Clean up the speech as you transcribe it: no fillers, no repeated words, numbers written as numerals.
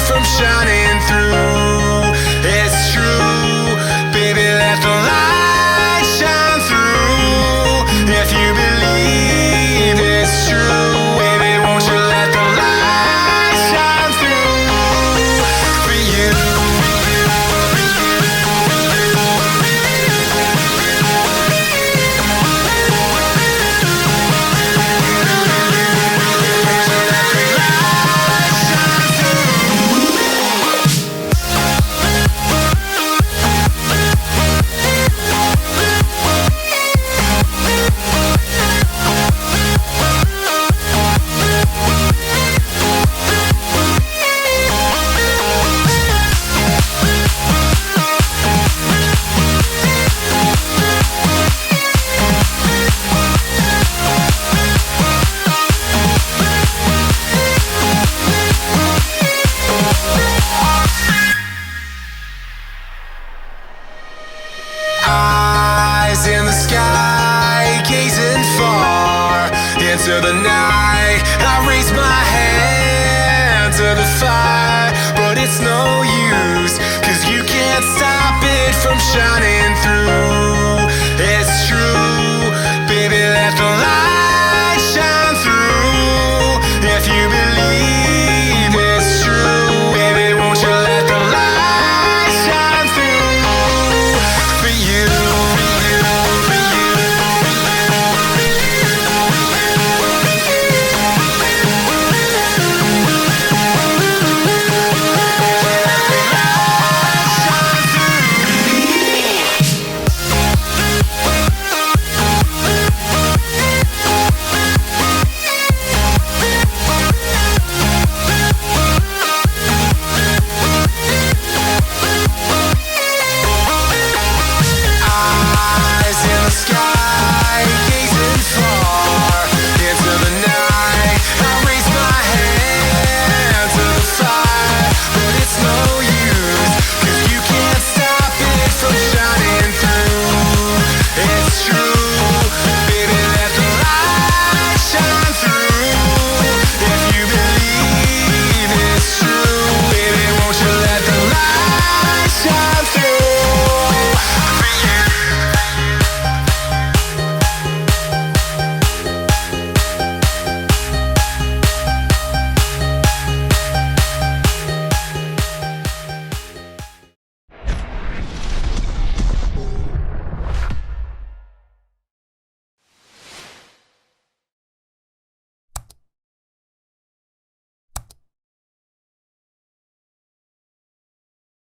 from shining through. It's true, baby, let the light shine through. If you believe it's true, baby, won't you let the light shine through for you. Eyes in the sky, gazing far into the night. I raise my hand to the fire, but it's no use, 'cause you can't stop it from shining through.